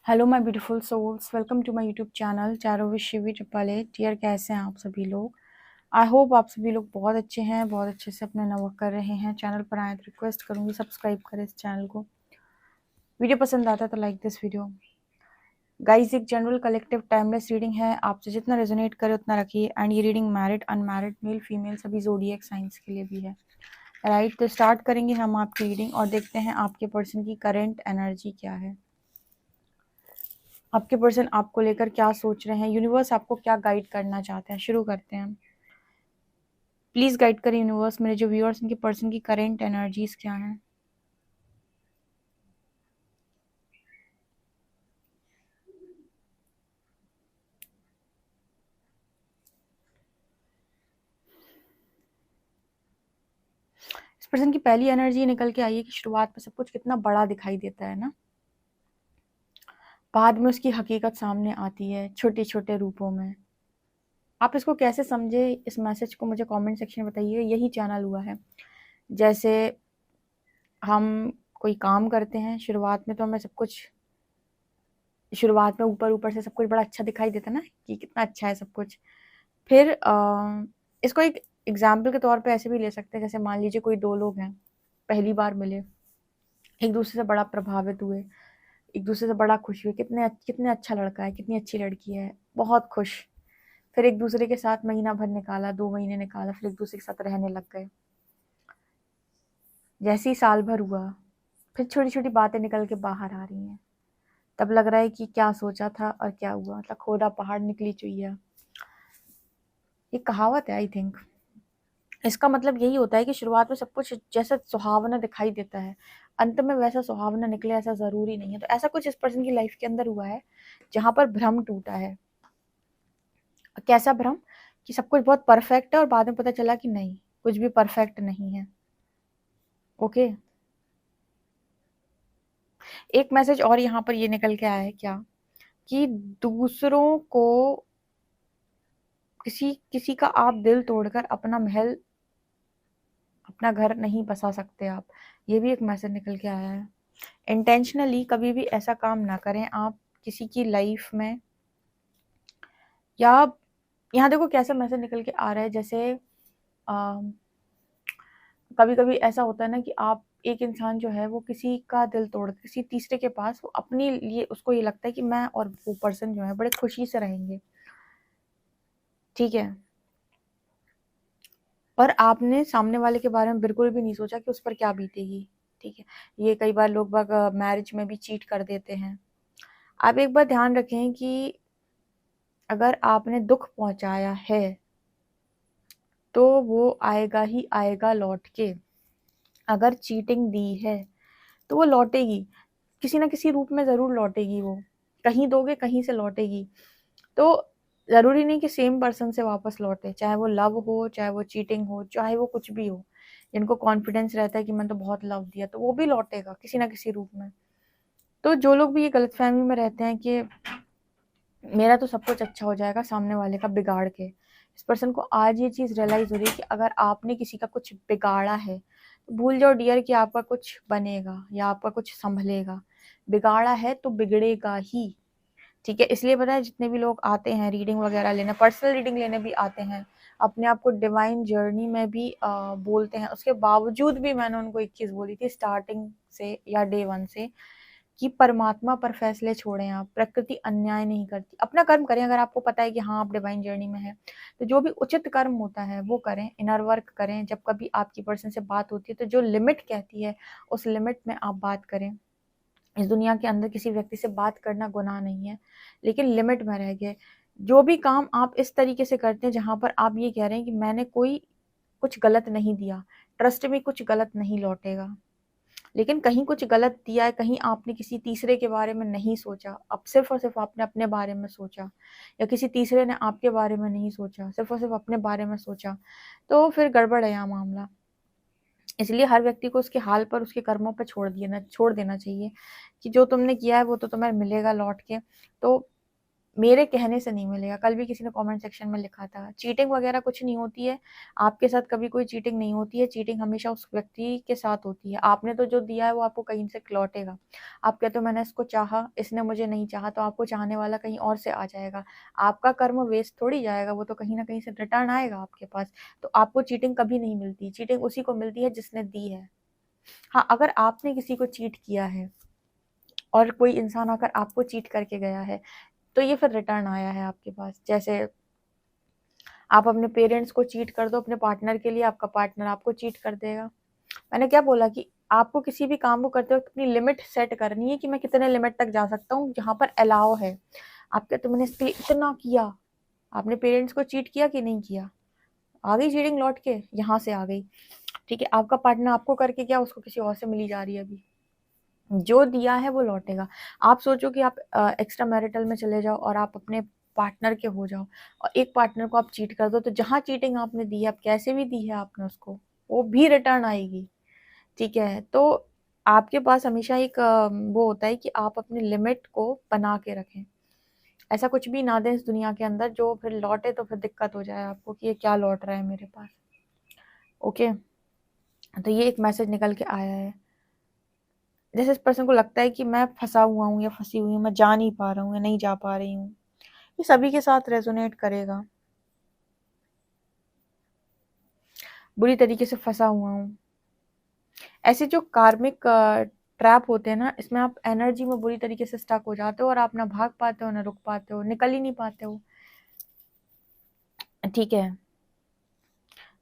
Hello my beautiful souls, welcome to my YouTube channel चारों with Shivi triple eight. Dear, कैसे हैं आप सभी लोग? आई होप आप सभी लोग बहुत अच्छे हैं, बहुत अच्छे से अपने वर्क कर रहे हैं। चैनल पर आए तो रिक्वेस्ट करूंगी सब्सक्राइब करें इस चैनल को। वीडियो पसंद आता है तो लाइक दिस वीडियो। गाइस, एक जनरल कलेक्टिव टाइमलेस रीडिंग है, आपसे जितना रेजोनेट करे उतना रखिए। एंड ये reading married, unmarried, male female सभी ज़ोडिएक साइंस के लिए भी है। राइट, तो स्टार्ट करेंगे हम आपकी रीडिंग और देखते हैं आपके पर्सन की करंट एनर्जी क्या है। आपके पर्सन आपको लेकर क्या सोच रहे हैं, यूनिवर्स आपको क्या गाइड करना चाहते हैं। शुरू करते हैं। प्लीज गाइड करें यूनिवर्स, मेरे जो व्यूअर्स उनके पर्सन की करेंट एनर्जीज क्या हैं। इस पर्सन की पहली एनर्जी निकल के आई है कि शुरुआत में सब कुछ कितना बड़ा दिखाई देता है ना, बाद में उसकी हकीकत सामने आती है छोटे छोटे रूपों में। आप इसको कैसे समझे, इस मैसेज को मुझे कमेंट सेक्शन में बताइए। यही चैनल हुआ है, जैसे हम कोई काम करते हैं, शुरुआत में तो हमें सब कुछ, शुरुआत में ऊपर ऊपर से सब कुछ बड़ा अच्छा दिखाई देता है ना, कि कितना अच्छा है सब कुछ। फिर इसको एक एग्जाम्पल के तौर पे ऐसे भी ले सकते हैं, जैसे मान लीजिए कोई दो लोग हैं, पहली बार मिले, एक दूसरे से बड़ा प्रभावित हुए, एक दूसरे से बड़ा खुश हुए, कितने कितने अच्छा लड़का है, कितनी अच्छी लड़की है, बहुत खुश। फिर एक दूसरे के साथ महीना भर निकाला, 2 महीने निकाला, फिर एक दूसरे के साथ रहने लग गए। जैसे ही साल भर हुआ, फिर छोटी छोटी बातें निकल के बाहर आ रही हैं। तब लग रहा है कि क्या सोचा था और क्या हुआ, मतलब खोदा पहाड़ निकली चुईया। ये कहावत है आई थिंक। इसका मतलब यही होता है कि शुरुआत में सब कुछ जैसा सुहावना दिखाई देता है, अंत में वैसा सुहावना निकले ऐसा जरूरी नहीं है। तो ऐसा कुछ इस पर्सन की लाइफ के अंदर हुआ है जहां पर भ्रम टूटा है। कैसा भ्रम? कि सब कुछ बहुत परफेक्ट है और बाद में पता चला कि नहीं, कुछ भी परफेक्ट नहीं है। ओके, एक मैसेज और यहाँ पर ये निकल के आया है क्या, कि दूसरों को, किसी किसी का आप दिल तोड़कर अपना महल, अपना घर नहीं बसा सकते आप। ये भी एक मैसेज निकल के आया है। इंटेंशनली कभी भी ऐसा काम ना करें आप किसी की लाइफ में। या यहाँ देखो कैसा मैसेज निकल के आ रहा है, जैसे कभी कभी ऐसा होता है ना कि आप, एक इंसान जो है वो किसी का दिल तोड़ किसी तीसरे के पास, वो अपने लिए उसको ये लगता है कि मैं और वो पर्सन जो है बड़े खुशी से रहेंगे, ठीक है, और आपने सामने वाले के बारे में बिल्कुल भी नहीं सोचा कि उस पर क्या बीतेगी। ठीक है, ये कई बार लोग बाग मैरिज में भी चीट कर देते हैं। आप एक बार ध्यान रखें कि अगर आपने दुख पहुंचाया है तो वो आएगा ही आएगा लौट के। अगर चीटिंग दी है तो वो लौटेगी, किसी ना किसी रूप में जरूर लौटेगी। वो कहीं दोगे कहीं से लौटेगी। तो जरूरी नहीं कि सेम पर्सन से वापस लौटे, चाहे वो लव हो, चाहे वो चीटिंग हो, चाहे वो कुछ भी हो। जिनको कॉन्फिडेंस रहता है कि मैंने तो बहुत लव दिया, तो वो भी लौटेगा किसी ना किसी रूप में। तो जो लोग भी ये गलतफहमी में रहते हैं कि मेरा तो सब कुछ अच्छा हो जाएगा सामने वाले का बिगाड़ के, इस पर्सन को आज ये चीज रियलाइज हो रही है कि अगर आपने किसी का कुछ बिगाड़ा है तो भूल जाओ डियर कि आपका कुछ बनेगा या आपका कुछ संभलेगा। बिगाड़ा है तो बिगड़ेगा ही। ठीक है, इसलिए पता है जितने भी लोग आते हैं रीडिंग वगैरह लेने, पर्सनल रीडिंग लेने भी आते हैं, अपने आप को डिवाइन जर्नी में भी बोलते हैं, उसके बावजूद भी मैंने उनको एक चीज बोली थी स्टार्टिंग से या डे वन से, कि परमात्मा पर फैसले छोड़ें आप। प्रकृति अन्याय नहीं करती, अपना कर्म करें। अगर आपको पता है कि हाँ आप डिवाइन जर्नी में हैं, तो जो भी उचित कर्म होता है वो करें, इनर वर्क करें। जब कभी आपकी पर्सन से बात होती है तो जो लिमिट कहती है उस लिमिट में आप बात करें। इस दुनिया के अंदर किसी व्यक्ति से बात करना गुनाह नहीं है, लेकिन लिमिट में रह गए। जो भी काम आप इस तरीके से करते हैं जहां पर आप ये कह रहे हैं कि मैंने कोई कुछ गलत नहीं दिया, ट्रस्ट में कुछ गलत नहीं लौटेगा। लेकिन कहीं कुछ गलत दिया है, कहीं आपने किसी तीसरे के बारे में नहीं सोचा, अब सिर्फ और सिर्फ आपने अपने बारे में सोचा, या किसी तीसरे ने आपके बारे में नहीं सोचा, सिर्फ और सिर्फ अपने बारे में सोचा, तो फिर गड़बड़ है यहाँ मामला। इसलिए हर व्यक्ति को उसके हाल पर, उसके कर्मों पर छोड़ देना चाहिए कि जो तुमने किया है वो तो तुम्हें मिलेगा लौट के। तो मेरे कहने से नहीं मिलेगा। कल भी किसी ने कमेंट सेक्शन में लिखा था, चीटिंग वगैरह कुछ नहीं होती है, आपके साथ कभी कोई चीटिंग नहीं होती है, चीटिंग हमेशा उस व्यक्ति के साथ होती है। आपने तो जो दिया है वो आपको कहीं से लौटेगा। आप कहते हो मैंने इसको चाहा, इसने मुझे नहीं चाहा, तो आपको चाहने वाला कहीं और से आ जाएगा। आपका कर्म वेस्ट थोड़ी जाएगा, वो तो कहीं ना कहीं से रिटर्न आएगा आपके पास। तो आपको चीटिंग कभी नहीं मिलती, चीटिंग उसी को मिलती है जिसने दी है। हाँ, अगर आपने किसी को चीट किया है और कोई इंसान आकर आपको चीट करके गया है, तो ये फिर रिटर्न आया है आपके पास। जैसे आप अपने पेरेंट्स को चीट कर दो अपने पार्टनर के लिए, आपका पार्टनर आपको चीट कर देगा। मैंने क्या बोला कि आपको किसी भी काम को करते वक्त अपनी लिमिट सेट करनी है कि मैं कितने लिमिट तक जा सकता हूँ, जहाँ पर अलाउ है। आप कहते मैंने इसके लिए इतना किया, आपने पेरेंट्स को चीट किया कि नहीं किया, आ गई चीटिंग लौट के, यहाँ से आ गई। ठीक है, आपका पार्टनर आपको करके क्या, उसको किसी और से मिली जा रही है। अभी जो दिया है वो लौटेगा। आप सोचो कि आप एक्स्ट्रा मैरिटल में चले जाओ और आप अपने पार्टनर के हो जाओ और एक पार्टनर को आप चीट कर दो, तो जहाँ चीटिंग आपने दी है, आप कैसे भी दी है आपने उसको, वो भी रिटर्न आएगी। ठीक है, तो आपके पास हमेशा एक वो होता है कि आप अपनी लिमिट को बना के रखें। ऐसा कुछ भी ना दें इस दुनिया के अंदर जो फिर लौटे तो फिर दिक्कत हो जाए आपको कि ये क्या लौट रहा है मेरे पास। ओके, तो ये एक मैसेज निकल के आया है। जैसे इस पर्सन को लगता है कि मैं फंसा हुआ हूँ या फंसी हुई हूँ, मैं जा नहीं पा रहा हूँ या नहीं जा पा रही हूँ, ये सभी के साथ रेजोनेट करेगा। बुरी तरीके से फंसा हुआ हूँ, ऐसे जो कार्मिक ट्रैप होते हैं ना, इसमें आप एनर्जी में बुरी तरीके से स्टक हो जाते हो और आप ना भाग पाते हो ना रुक पाते हो, निकल ही नहीं पाते हो। ठीक है,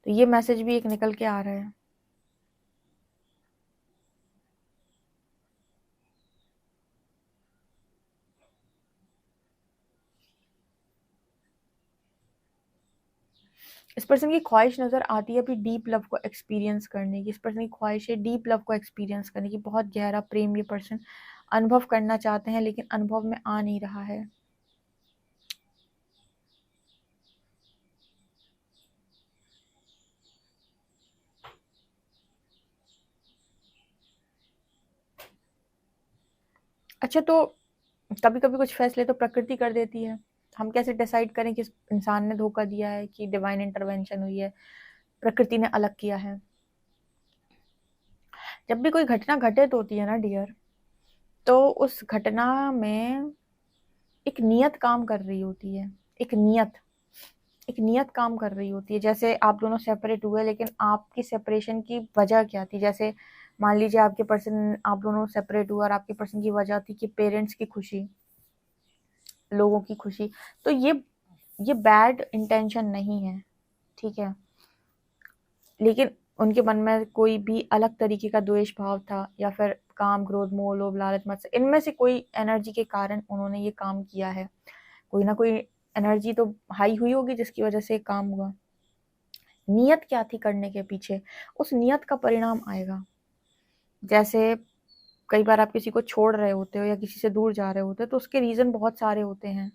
तो ये मैसेज भी एक निकल के आ रहा है। इस पर्सन की ख्वाहिश नजर आती है अभी डीप लव को एक्सपीरियंस करने की। इस पर्सन की ख्वाहिश है डीप लव को एक्सपीरियंस करने की, बहुत गहरा प्रेम ये पर्सन अनुभव करना चाहते हैं, लेकिन अनुभव में आ नहीं रहा है। अच्छा, तो कभी कभी कुछ फैसले तो प्रकृति कर देती है। हम कैसे डिसाइड करें कि इस इंसान ने धोखा दिया है कि डिवाइन इंटरवेंशन हुई है, प्रकृति ने अलग किया है। जब भी कोई घटना घटित होती है ना डियर, तो उस घटना में एक नियत काम कर रही होती है। एक नियत काम कर रही होती है। जैसे आप दोनों सेपरेट हुए, लेकिन आपकी सेपरेशन की वजह क्या थी? जैसे मान लीजिए आपके पर्सन, आप दोनों सेपरेट हुए और आपके पर्सन की वजह थी कि पेरेंट्स की खुशी, लोगों की खुशी। तो ये बैड इंटेंशन नहीं है, ठीक है, लेकिन उनके मन में कोई भी अलग तरीके का द्वेष भाव था, या फिर काम, क्रोध, मोह, लोभ, लालच, मत्सर, इनमें से कोई एनर्जी के कारण उन्होंने ये काम किया है। कोई ना कोई एनर्जी तो हाई हुई होगी जिसकी वजह से काम हुआ। नियत क्या थी करने के पीछे, उस नियत का परिणाम आएगा। जैसे कई बार आप किसी को छोड़ रहे होते हो या किसी से दूर जा रहे होते हो, तो उसके रीजन बहुत सारे होते हैं।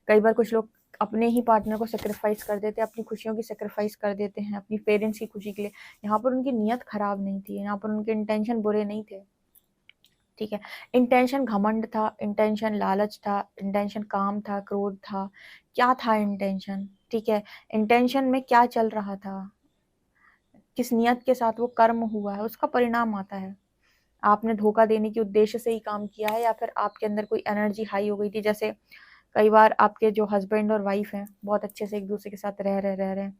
कई बार कुछ लोग अपने ही पार्टनर को सेक्रीफाइस कर देते हैं, अपनी खुशियों की सेक्रीफाइस कर देते हैं अपनी पेरेंट्स की खुशी के लिए। यहाँ पर उनकी नियत खराब नहीं थी, यहाँ पर उनके इंटेंशन बुरे नहीं थे। ठीक है, इंटेंशन घमंड था, इंटेंशन लालच था, इंटेंशन काम था, क्रोध था, क्या था इंटेंशन? ठीक है, इंटेंशन में क्या चल रहा था, किस नियत के साथ वो कर्म हुआ है, उसका परिणाम आता है। आपने धोखा देने के उद्देश्य से ही काम किया है, या फिर आपके अंदर कोई एनर्जी हाई हो गई थी। जैसे कई बार आपके जो हस्बैंड और वाइफ हैं, बहुत अच्छे से एक दूसरे के साथ रह रहे हैं,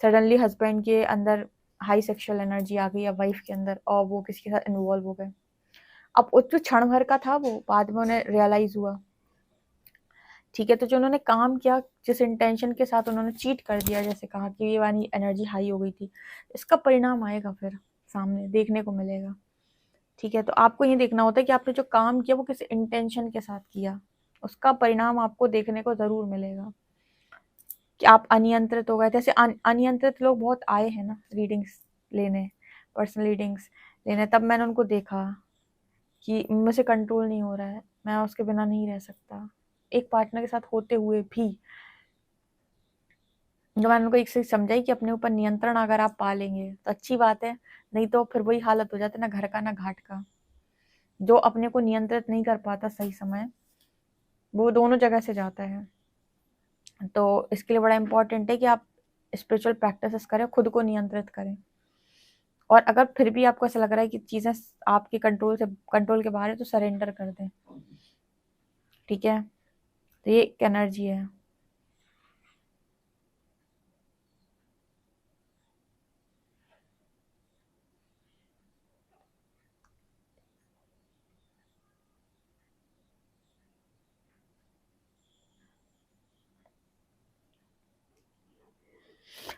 सडनली हस्बैंड के अंदर हाई सेक्सुअल एनर्जी आ गई या वाइफ के अंदर, और वो किसी के साथ इन्वॉल्व हो गए। अब उस जो क्षण भर का था वो बाद में उन्हें रियलाइज हुआ। ठीक है, तो जो उन्होंने काम किया, जिस इंटेंशन के साथ उन्होंने चीट कर दिया, जैसे कहा कि ये वाली एनर्जी हाई हो गई थी, इसका परिणाम आएगा, फिर सामने देखने को मिलेगा। ठीक है, तो आपको ये देखना होता है कि आपने जो काम किया वो किस इंटेंशन के साथ किया, उसका परिणाम आपको देखने को जरूर मिलेगा। कि आप अनियंत्रित हो गए, जैसे अनियंत्रित लोग बहुत आए हैं ना रीडिंग्स लेने, पर्सनल रीडिंग्स लेने, तब मैंने उनको देखा कि मुझसे कंट्रोल नहीं हो रहा है, मैं उसके बिना नहीं रह सकता, एक पार्टनर के साथ होते हुए भी। तो मैंने उनको एक चीज समझाई कि अपने ऊपर नियंत्रण अगर आप पा लेंगे तो अच्छी बात है, नहीं तो फिर वही हालत हो जाता है, ना घर का ना घाट का। जो अपने को नियंत्रित नहीं कर पाता सही समय, वो दोनों जगह से जाता है। तो इसके लिए बड़ा इम्पोर्टेंट है कि आप स्पिरिचुअल प्रैक्टिसेस करें, खुद को नियंत्रित करें। और अगर फिर भी आपको ऐसा लग रहा है कि चीज़ें आपके कंट्रोल के बाहर है, तो सरेंडर कर दें। ठीक है, तो ये एक एनर्जी है।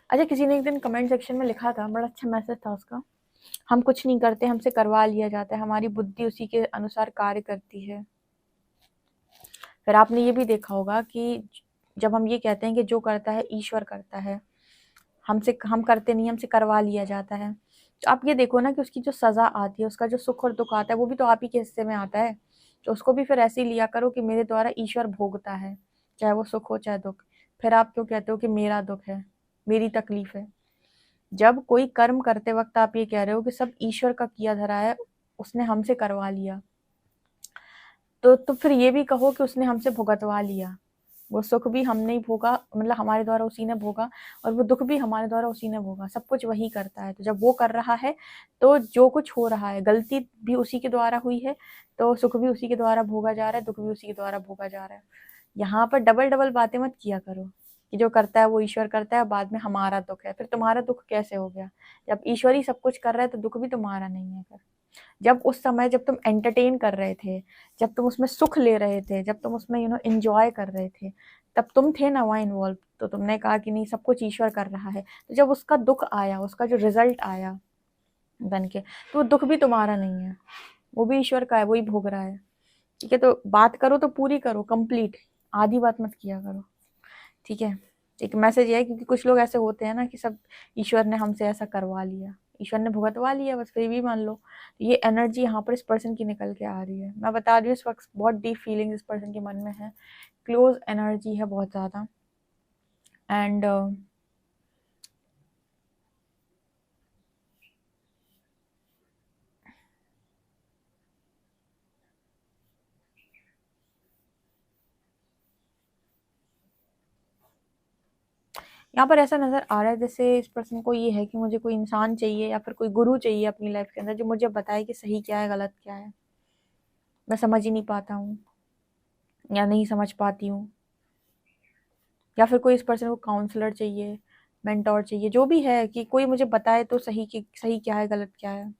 अच्छा, किसी ने एक दिन कमेंट सेक्शन में लिखा था, बड़ा अच्छा मैसेज था उसका, हम कुछ नहीं करते, हमसे करवा लिया जाता है, हमारी बुद्धि उसी के अनुसार कार्य करती है। फिर आपने ये भी देखा होगा कि जब हम ये कहते हैं कि जो करता है ईश्वर करता है, हम करते नहीं, हमसे करवा लिया जाता है, तो आप ये देखो ना कि उसकी जो सज़ा आती है, उसका जो सुख और दुख आता है, वो भी तो आप ही के हिस्से में आता है। तो उसको भी फिर ऐसे ही लिया करो कि मेरे द्वारा ईश्वर भोगता है, चाहे वो सुख हो चाहे दुख। फिर आप क्यों कहते हो कि मेरा दुख है, मेरी तकलीफ है? जब कोई कर्म करते वक्त आप ये कह रहे हो कि सब ईश्वर का किया धरा है, उसने हमसे करवा लिया, तो फिर ये भी कहो कि उसने हमसे भुगतवा लिया। वो सुख भी हमने ही भोगा, मतलब हमारे द्वारा उसी ने भोगा, और वो दुख भी हमारे द्वारा उसी ने भोगा। सब कुछ वही करता है। तो जब वो कर रहा है, तो जो कुछ हो रहा है, गलती भी उसी के द्वारा हुई है, तो सुख भी उसी के द्वारा भोगा जा रहा है, दुख भी उसी के द्वारा भोगा जा रहा है। यहाँ पर डबल डबल बातें मत किया करो कि जो करता है वो ईश्वर करता है, बाद में हमारा दुख है। फिर तुम्हारा दुख कैसे हो गया? जब ईश्वर ही सब कुछ कर रहा है, तो दुख भी तुम्हारा नहीं है फिर। जब उस समय जब तुम एंटरटेन कर रहे थे, जब तुम उसमें सुख ले रहे थे, जब तुम उसमें एंजॉय कर रहे थे, तब तुम थे ना वहाँ इन्वॉल्व, तो तुमने कहा कि नहीं, सब कुछ ईश्वर कर रहा है। तो जब उसका दुख आया, उसका जो रिजल्ट आया बन के, तो वो दुख भी तुम्हारा नहीं है, वो भी ईश्वर का है, वही भोग रहा है। ठीक है, तो बात करो तो पूरी करो, कंप्लीट, आधी बात मत किया करो। ठीक है, एक मैसेज ये है, क्योंकि कुछ लोग ऐसे होते हैं ना कि सब ईश्वर ने हमसे ऐसा करवा लिया, ईश्वर ने भुगतवा लिया, बस फिर भी मान लो। ये एनर्जी यहाँ पर इस पर्सन की निकल के आ रही है। मैं बता रही हूँ, इस वक्त बहुत डीप फीलिंग इस पर्सन के मन में है, क्लोज एनर्जी है बहुत ज़्यादा। एंड यहाँ पर ऐसा नज़र आ रहा है जैसे इस पर्सन को ये है कि मुझे कोई इंसान चाहिए या फिर कोई गुरु चाहिए अपनी लाइफ के अंदर, जो मुझे बताए कि सही क्या है, गलत क्या है। मैं समझ ही नहीं पाता हूँ, या नहीं समझ पाती हूँ। या फिर कोई इस पर्सन को काउंसलर चाहिए, मेंटोर चाहिए, जो भी है, कि कोई मुझे बताए तो सही कि सही क्या है, गलत क्या है।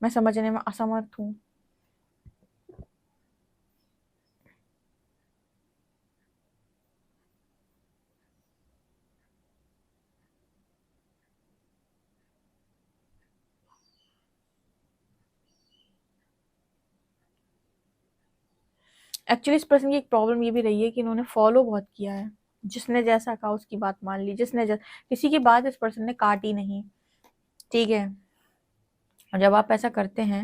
मैं समझने में असमर्थ हूँ। एक्चुअली इस पर्सन की एक प्रॉब्लम ये भी रही है कि इन्होंने फॉलो बहुत किया है, जिसने जैसा कहा उसकी बात मान ली, किसी की बात इस पर्सन ने काटी नहीं। ठीक है, और जब आप ऐसा करते हैं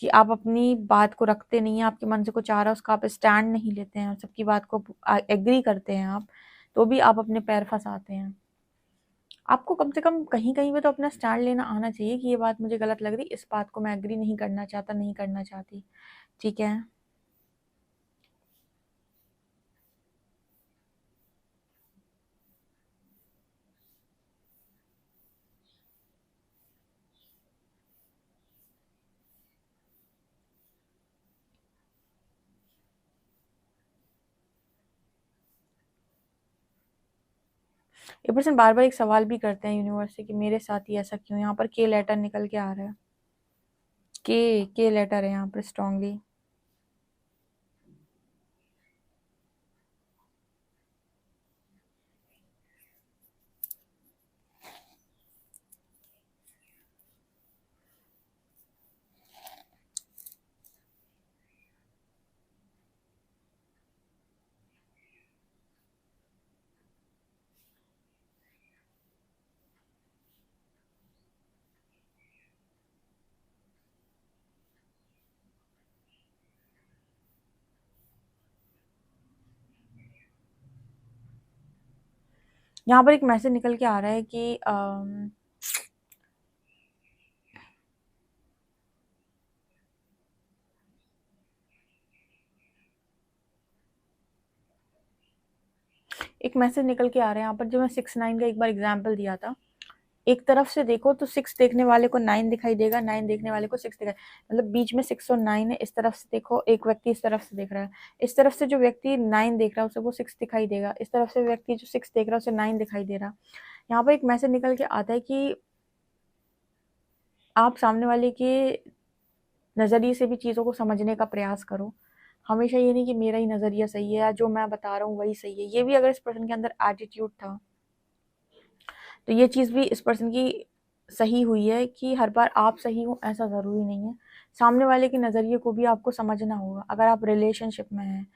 कि आप अपनी बात को रखते नहीं हैं, आपके मन से कुछ आ रहा है, उसका आप स्टैंड नहीं लेते हैं, सबकी बात को एग्री करते हैं आप, तो भी आप अपने पैर फंसाते हैं। आपको कम से कम कहीं कहीं पे तो अपना स्टैंड लेना आना चाहिए कि ये बात मुझे गलत लग रही, इस बात को मैं एग्री नहीं करना चाहता, नहीं करना चाहती। ठीक है, ये पर्सन बार बार एक सवाल भी करते हैं यूनिवर्स से कि मेरे साथ ही ऐसा क्यों। यहाँ पर के लेटर निकल के आ रहा है, के लेटर है यहाँ पर स्ट्रांगली। यहाँ पर एक मैसेज निकल के आ रहा है कि एक मैसेज निकल के आ रहा है यहाँ पर, जो मैं 6-9 का एक बार एग्जाम्पल दिया था। एक तरफ से देखो तो 6 देखने वाले को 9 दिखाई देगा, 9 देखने वाले को 6 दिखाई, मतलब बीच में 6 और 9 है। इस तरफ से देखो, एक व्यक्ति इस तरफ से देख रहा है, इस तरफ से जो व्यक्ति 9 देख रहा है उसे वो 6 दिखाई देगा, इस तरफ से व्यक्ति जो 6 देख रहा है उसे 9 दिखाई दे रहा। यहाँ पर एक मैसेज निकल के आता है कि आप सामने वाले के नज़रिए से भी चीज़ों को समझने का प्रयास करो। हमेशा ये नहीं कि मेरा ही नज़रिया सही है या जो मैं बता रहा हूँ वही सही है। ये भी अगर इस पर्सन के अंदर एटीट्यूड था तो ये चीज़ भी इस पर्सन की सही हुई है कि हर बार आप सही हो ऐसा ज़रूरी नहीं है। सामने वाले के नज़रिए को भी आपको समझना होगा। अगर आप रिलेशनशिप में हैं,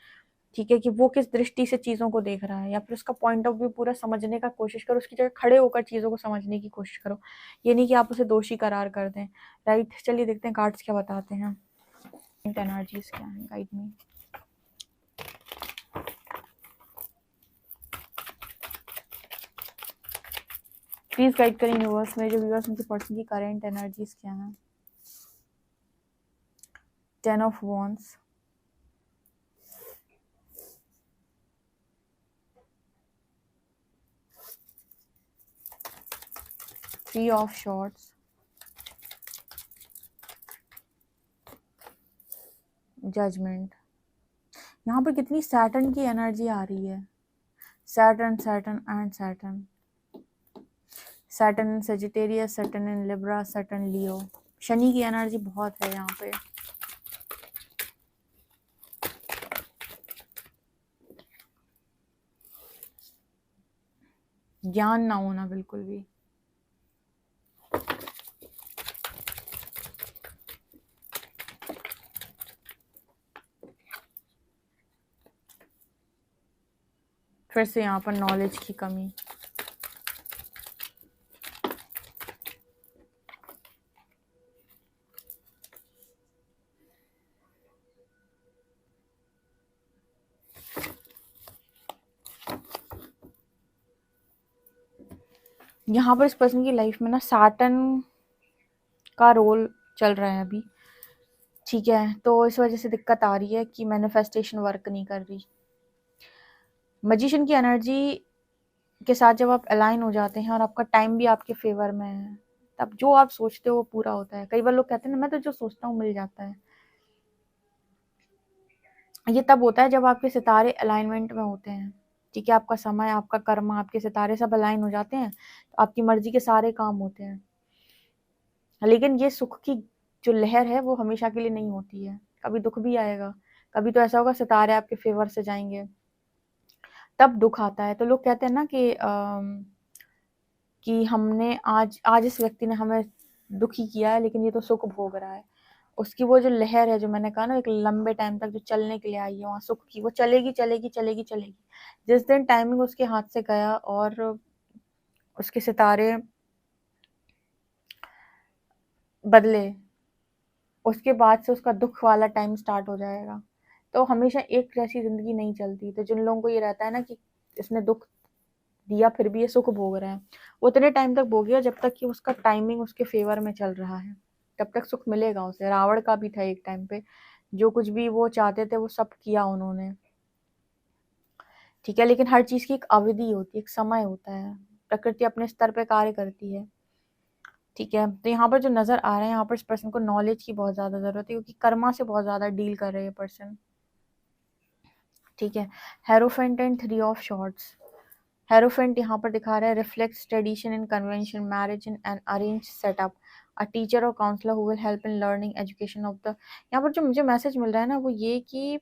ठीक है, कि वो किस दृष्टि से चीज़ों को देख रहा है, या फिर उसका पॉइंट ऑफ व्यू पूरा समझने का कोशिश करो, उसकी जगह खड़े होकर चीज़ों को समझने की कोशिश करो। ये नहीं कि आप उसे दोषी करार कर दें। राइट, चलिए देखते हैं कार्ड्स क्या बताते हैं, एनर्जीज क्या है, गाइड मी। प्लीज गाइड करें यूनिवर्स में जो व्यूअर्स उनके पर्सन की करेंट एनर्जीज क्या है। 10 of wands, 3 of swords, judgment. यहाँ पर कितनी सैटर्न की एनर्जी आ रही है, Saturn Saturn and Saturn, Saturn in Sagittarius, Saturn in Libra, Saturn Leo. शनि की एनर्जी बहुत है यहाँ पे। ज्ञान ना होना बिल्कुल भी। फिर से यहाँ पर नॉलेज की कमी। यहाँ पर इस पर्सन की लाइफ में ना सैटर्न का रोल चल रहा है अभी, ठीक है, तो इस वजह से दिक्कत आ रही है कि मैनिफेस्टेशन वर्क नहीं कर रही। मैजिशियन की एनर्जी के साथ जब आप अलाइन हो जाते हैं और आपका टाइम भी आपके फेवर में है, तब जो आप सोचते हो वो पूरा होता है। कई बार लोग कहते हैं ना, मैं तो जो सोचता हूँ मिल जाता है। ये तब होता है जब आपके सितारे अलाइनमेंट में होते हैं, ठीक है, आपका समय, आपका कर्म, आपके सितारे सब अलाइन हो जाते हैं तो आपकी मर्जी के सारे काम होते हैं। लेकिन ये सुख की जो लहर है वो हमेशा के लिए नहीं होती है, कभी दुख भी आएगा, कभी तो ऐसा होगा सितारे आपके फेवर से जाएंगे तब दुख आता है। तो लोग कहते हैं ना कि हमने आज आज इस व्यक्ति ने हमें दुखी किया है लेकिन ये तो सुख भोग रहा है। उसकी वो जो लहर है, जो मैंने कहा ना, एक लंबे टाइम तक जो चलने के लिए आई है वहाँ सुख की, वो चलेगी चलेगी चलेगी चलेगी। जिस दिन टाइमिंग उसके हाथ से गया और उसके सितारे बदले, उसके बाद से उसका दुख वाला टाइम स्टार्ट हो जाएगा। तो हमेशा एक जैसी जिंदगी नहीं चलती। तो जिन लोगों को ये रहता है ना कि इसने दुख दिया फिर भी ये सुख भोग रहा है, वो उतने टाइम तक भोगेगा जब तक कि उसका टाइमिंग उसके फेवर में चल रहा है, तब तक सुख मिलेगा उसे। रावण का भी था एक टाइम पे, जो कुछ भी वो चाहते थे वो सब किया उन्होंने, ठीक है, लेकिन हर चीज की एक अवधि होती है, एक समय होता है, प्रकृति अपने स्तर पे कार्य करती है, ठीक है। तो यहाँ पर जो नजर आ रहा है, यहाँ पर इस पर्सन को नॉलेज की बहुत ज्यादा जरूरत है क्योंकि कर्मा से बहुत ज्यादा डील कर रहे हैं पर्सन, ठीक है। Hierophant and 3 of swords. Hierophant यहाँ पर दिखा रहा है reflects tradition in convention, marriage in an arrange setup, a teacher और counsellor who will help in learning education of the. यहाँ पर जो मुझे मैसेज मिल रहा है ना वो ये कि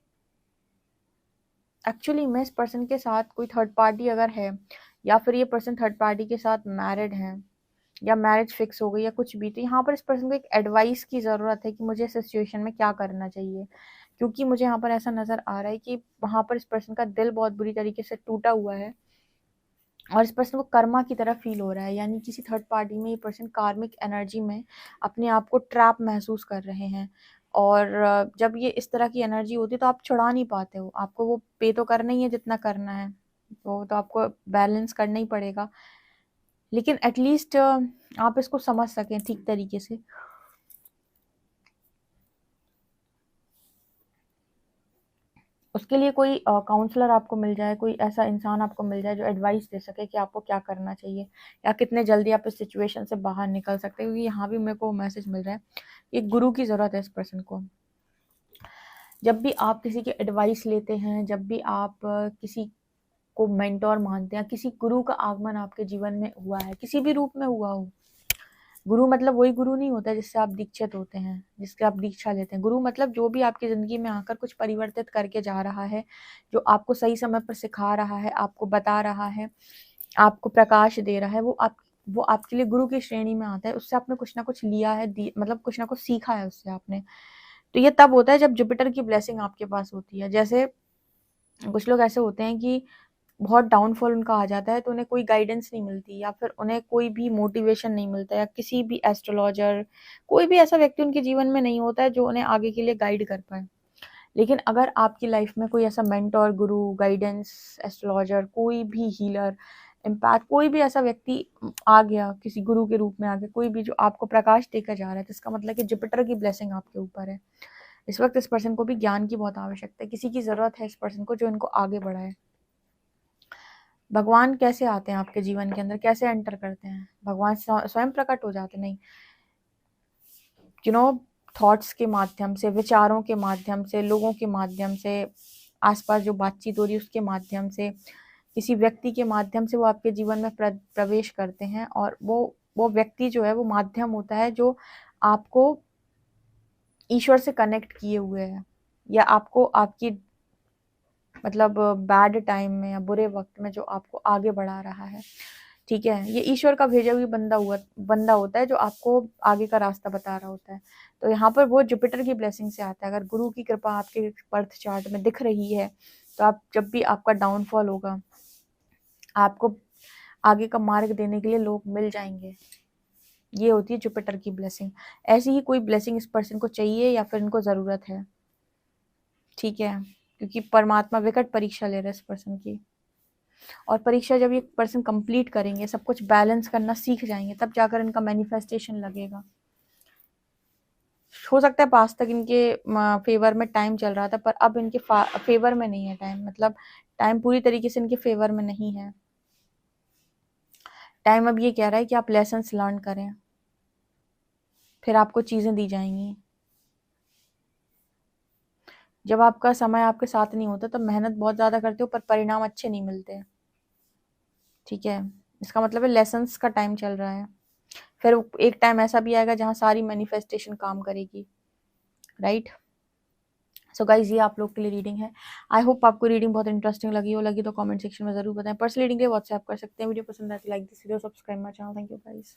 एक्चुअली में इस पर्सन के साथ कोई थर्ड पार्टी अगर है, या फिर ये पर्सन थर्ड पार्टी के साथ मैरिड है, या मैरिज फिक्स हो गई या कुछ भी, तो यहाँ पर इस पर्सन को एक एडवाइस की ज़रूरत है कि मुझे इस सिचुएशन में क्या करना चाहिए। क्योंकि मुझे यहाँ पर ऐसा नज़र आ रहा है कि वहाँ पर इस पर्सन का दिल बहुत बुरी तरीके से टूटा हुआ है और इस पर्सन को कर्मा की तरह फील हो रहा है, यानी किसी थर्ड पार्टी में ये पर्सन कार्मिक एनर्जी में अपने आप को ट्रैप महसूस कर रहे हैं। और जब ये इस तरह की एनर्जी होती है तो आप छुड़ा नहीं पाते हो, आपको वो पे तो करना ही है जितना करना है, तो आपको बैलेंस करना ही पड़ेगा, लेकिन एटलीस्ट आप इसको समझ सकें ठीक तरीके से। उसके लिए कोई काउंसलर आपको मिल जाए, कोई ऐसा इंसान आपको मिल जाए जो एडवाइस दे सके कि आपको क्या करना चाहिए या कितने जल्दी आप इस सिचुएशन से बाहर निकल सकते हैं। क्योंकि यहाँ भी मेरे को मैसेज मिल रहा है, एक गुरु की ज़रूरत है इस पर्सन को। जब भी आप किसी की एडवाइस लेते हैं, जब भी आप किसी को मेंटोर मानते हैं, किसी गुरु का आगमन आपके जीवन में हुआ है, किसी भी रूप में हुआ हो। गुरु मतलब वही गुरु नहीं होता जिससे आप दीक्षित होते हैं, जिसके आप दीक्षा लेते हैं। गुरु मतलब जो भी आपकी ज़िंदगी में आकर कुछ परिवर्तित करके जा रहा है, जो आपको सही समय पर सिखा रहा है, आपको बता रहा है, आपको प्रकाश दे रहा है, वो आपके लिए गुरु की श्रेणी में आता है। उससे आपने कुछ ना कुछ लिया है, मतलब कुछ ना कुछ सीखा है उससे आपने। तो ये तब होता है जब जुपिटर की ब्लेसिंग आपके पास होती है। जैसे कुछ लोग ऐसे होते हैं कि बहुत डाउनफॉल उनका आ जाता है तो उन्हें कोई गाइडेंस नहीं मिलती या फिर उन्हें कोई भी मोटिवेशन नहीं मिलता, या किसी भी एस्ट्रोलॉजर, कोई भी ऐसा व्यक्ति उनके जीवन में नहीं होता है जो उन्हें आगे के लिए गाइड कर पाए। लेकिन अगर आपकी लाइफ में कोई ऐसा मेंटोर, गुरु, गाइडेंस, एस्ट्रोलॉजर, कोई भी हीलर, इम्पैक्ट, कोई भी ऐसा व्यक्ति आ गया, किसी गुरु के रूप में आ गया, कोई भी जो आपको प्रकाश देकर जा रहा है, तो इसका मतलब कि जुपिटर की ब्लेसिंग आपके ऊपर है। इस वक्त इस पर्सन को भी ज्ञान की बहुत आवश्यकता है, किसी की ज़रूरत है इस पर्सन को जो इनको आगे बढ़ाए। भगवान कैसे आते हैं आपके जीवन के अंदर, कैसे एंटर करते हैं? भगवान स्वयं प्रकट हो जाते नहीं, थॉट्स के माध्यम से, विचारों के माध्यम से, लोगों के माध्यम से, आसपास जो बातचीत हो रही है उसके माध्यम से, किसी व्यक्ति के माध्यम से वो आपके जीवन में प्रवेश करते हैं। और वो व्यक्ति जो है वो माध्यम होता है जो आपको ईश्वर से कनेक्ट किए हुए है, या आपको आपकी मतलब बैड टाइम में या बुरे वक्त में जो आपको आगे बढ़ा रहा है। ठीक है, ये ईश्वर का भेजा हुआ बंदा होता है जो आपको आगे का रास्ता बता रहा होता है। तो यहाँ पर वो जुपिटर की ब्लेसिंग से आता है। अगर गुरु की कृपा आपके बर्थ चार्ट में दिख रही है तो आप जब भी आपका डाउनफॉल होगा, आपको आगे का मार्ग देने के लिए लोग मिल जाएंगे। ये होती है जुपिटर की ब्लेसिंग। ऐसी ही कोई ब्लेसिंग इस पर्सन को चाहिए या फिर इनको ज़रूरत है। ठीक है, क्योंकि परमात्मा विकट परीक्षा ले रहा है इस पर्सन की, और परीक्षा जब ये पर्सन कंप्लीट करेंगे, सब कुछ बैलेंस करना सीख जाएंगे, तब जाकर इनका मैनिफेस्टेशन लगेगा। हो सकता है पास तक इनके फेवर में टाइम चल रहा था, पर अब इनके फेवर में नहीं है टाइम, मतलब टाइम पूरी तरीके से इनके फेवर में नहीं है। टाइम अब ये कह रहा है कि आप लेसन्स लर्न करें, फिर आपको चीज़ें दी जाएंगी। जब आपका समय आपके साथ नहीं होता तब मेहनत बहुत ज़्यादा करते हो पर परिणाम अच्छे नहीं मिलते। ठीक है, इसका मतलब है लेसन्स का टाइम चल रहा है। फिर एक टाइम ऐसा भी आएगा जहाँ सारी मैनिफेस्टेशन काम करेगी। राइट। सो गाइज, ये आप लोग के लिए रीडिंग है। आई होप आपको रीडिंग बहुत इंटरेस्टिंग लगी तो कमेंट सेक्शन में जरूर बताएं। पर्सनल रीडिंग के लिए व्हाट्सएप कर सकते हैं। वीडियो पसंद आए तो like this video, subscribe my channel. Thank you guys.